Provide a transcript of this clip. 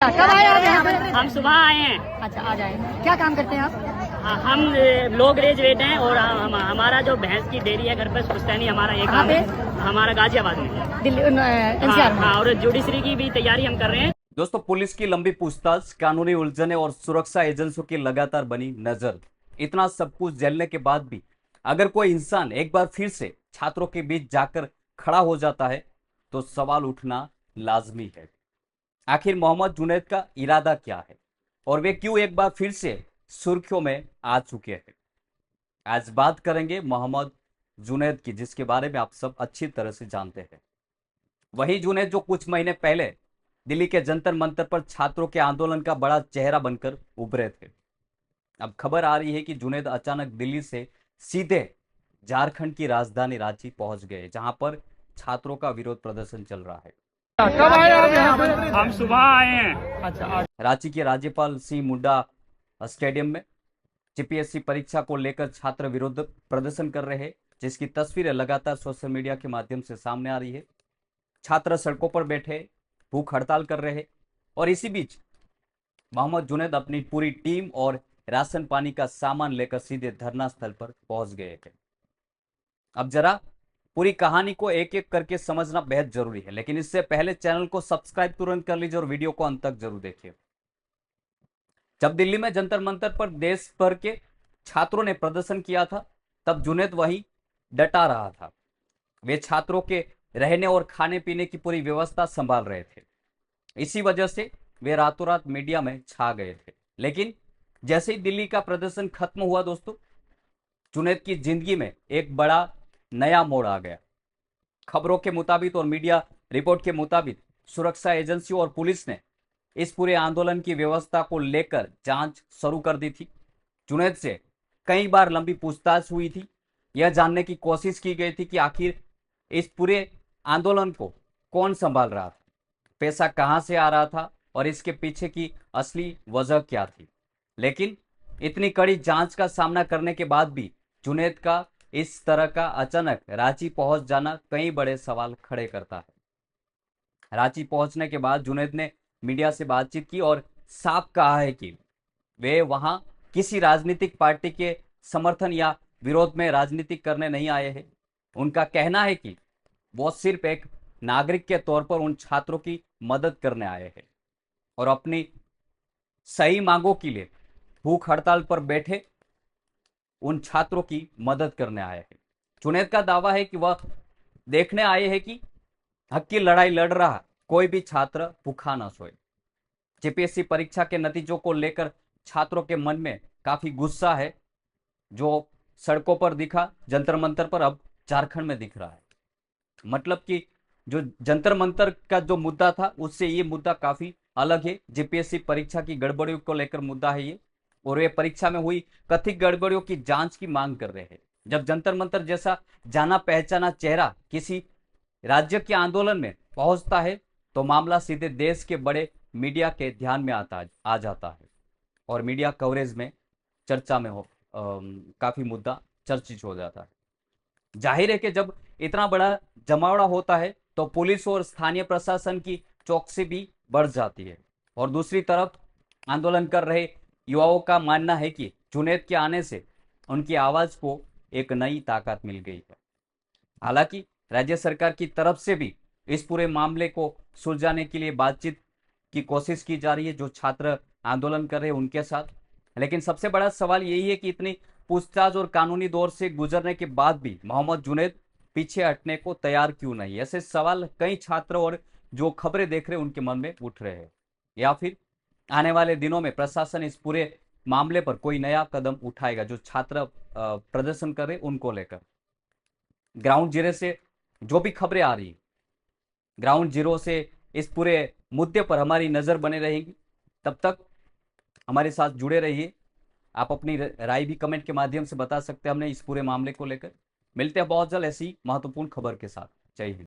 कब आए आप यहाँ पे? हम सुबह आए हैं। अच्छा, आ जाए। क्या काम करते हैं आप? हम लो ग्रेजुएट हैं और हमारा जो भैंस की डेयरी है घर पर पुश्तैनी, हमारा ये काम है। हमारा गाजियाबाद में, दिल्ली एनसीआर में। और जुडिशरी की भी तैयारी हम कर रहे हैं। दोस्तों, पुलिस की लंबी पूछताछ, कानूनी उलझने और सुरक्षा एजेंसियों की लगातार बनी नजर, इतना सब कुछ झेलने के बाद भी अगर कोई इंसान एक बार फिर से छात्रों के बीच जाकर खड़ा हो जाता है तो सवाल उठना लाजमी है। आखिर मोहम्मद जुनैद का इरादा क्या है और वे क्यों एक बार फिर से सुर्खियों में आ चुके हैं। आज बात करेंगे मोहम्मद जुनैद की, जिसके बारे में आप सब अच्छी तरह से जानते हैं। वही जुनैद जो कुछ महीने पहले दिल्ली के जंतर मंतर पर छात्रों के आंदोलन का बड़ा चेहरा बनकर उभरे थे। अब खबर आ रही है कि जुनैद अचानक दिल्ली से सीधे झारखंड की राजधानी रांची पहुंच गए, जहां पर छात्रों का विरोध प्रदर्शन चल रहा है। कब आए आप यहाँ पे? हम सुबह आए हैं। अच्छा, रांची के राज्यपाल सिंह मुंडा स्टेडियम में जीपीएससी परीक्षा को लेकर छात्र विरोध प्रदर्शन कर रहे हैं, जिसकी तस्वीरें लगातार सोशल मीडिया के माध्यम से सामने आ रही है। छात्र सड़कों पर बैठे भूख हड़ताल कर रहे हैं और इसी बीच मोहम्मद जुनैद अपनी पूरी टीम और राशन पानी का सामान लेकर सीधे धरना स्थल पर पहुंच गए थे। अब जरा पूरी कहानी को एक एक करके समझना बेहद जरूरी है, लेकिन इससे पहले चैनल को सब्सक्राइब तुरंत कर लीजिए और वीडियो को अंत तक जरूर देखिए। जब दिल्ली में जंतर मंतर पर देश भर के छात्रों ने प्रदर्शन किया था, तब जुनैद वहीं डटा रहा था। वे छात्रों के रहने और खाने पीने की पूरी व्यवस्था संभाल रहे थे। इसी वजह से वे रातों रात मीडिया में छा गए थे। लेकिन जैसे ही दिल्ली का प्रदर्शन खत्म हुआ दोस्तों, जुनैद की जिंदगी में एक बड़ा नया मोड़ आ गया। खबरों के मुताबिक और मीडिया रिपोर्ट के मुताबिक सुरक्षा एजेंसियों और पुलिस ने इस पूरे आंदोलन की व्यवस्था को लेकर जांच शुरू कर दी थी। जुनैद से कई बार लंबी पूछताछ हुई थी। यह जानने की कोशिश की गई थी कि आखिर इस पूरे आंदोलन को कौन संभाल रहा था, पैसा कहां से आ रहा था और इसके पीछे की असली वजह क्या थी। लेकिन इतनी कड़ी जांच का सामना करने के बाद भी जुनैद का इस तरह का अचानक रांची पहुंच जाना कई बड़े सवाल खड़े करता है। रांची पहुंचने के बाद जुनैद ने मीडिया से बातचीत की और साफ कहा है कि वे वहां किसी राजनीतिक पार्टी के समर्थन या विरोध में राजनीति करने नहीं आए हैं। उनका कहना है कि वो सिर्फ एक नागरिक के तौर पर उन छात्रों की मदद करने आए हैं और अपनी सही मांगों के लिए भूख हड़ताल पर बैठे उन छात्रों की मदद करने आए हैं। जुनैद का दावा है कि वह देखने आए हैं कि हक की लड़ाई लड़ रहा कोई भी छात्र भूखा ना सोए। जीपीएससी परीक्षा के नतीजों को लेकर छात्रों के मन में काफी गुस्सा है। जो सड़कों पर दिखा जंतर मंतर पर, अब झारखंड में दिख रहा है। मतलब कि जो जंतर मंतर का जो मुद्दा था उससे ये मुद्दा काफी अलग है। जीपीएससी परीक्षा की गड़बड़ियों को लेकर मुद्दा है ये, और वे परीक्षा में हुई कथित गड़बड़ियों की जांच की मांग कर रहे हैं। जब जंतर मंतर जैसा जाना पहचाना चेहरा किसी राज्य के आंदोलन में पहुंचता है तो मामला सीधे देश के बड़े मीडिया के ध्यान में आ जाता है और मीडिया कवरेज में चर्चा में काफी मुद्दा चर्चित हो जाता है। जाहिर है कि जब इतना बड़ा जमावड़ा होता है तो पुलिस और स्थानीय प्रशासन की चौकसी भी बढ़ जाती है। और दूसरी तरफ आंदोलन कर रहे युवाओं का मानना है कि जुनैद के आने से उनकी आवाज को एक नई ताकत मिल गई है। हालांकि राज्य सरकार की तरफ से भी इस पूरे मामले को सुलझाने के लिए बातचीत की कोशिश की जा रही है जो छात्र आंदोलन कर रहे हैं उनके साथ। लेकिन सबसे बड़ा सवाल यही है कि इतनी पूछताछ और कानूनी दौर से गुजरने के बाद भी मोहम्मद जुनैद पीछे हटने को तैयार क्यों नहीं। ऐसे सवाल कई छात्र और जो खबरें देख रहे हैं उनके मन में उठ रहे हैं। या फिर आने वाले दिनों में प्रशासन इस पूरे मामले पर कोई नया कदम उठाएगा जो छात्र प्रदर्शन कर रहे उनको लेकर। ग्राउंड जीरो से जो भी खबरें आ रही, ग्राउंड जीरो से इस पूरे मुद्दे पर हमारी नजर बने रहेगी। तब तक हमारे साथ जुड़े रहिए। आप अपनी राय भी कमेंट के माध्यम से बता सकते हैं हमने इस पूरे मामले को लेकर। मिलते हैं बहुत जल्द ऐसी महत्वपूर्ण खबर के साथ। जय हिंद।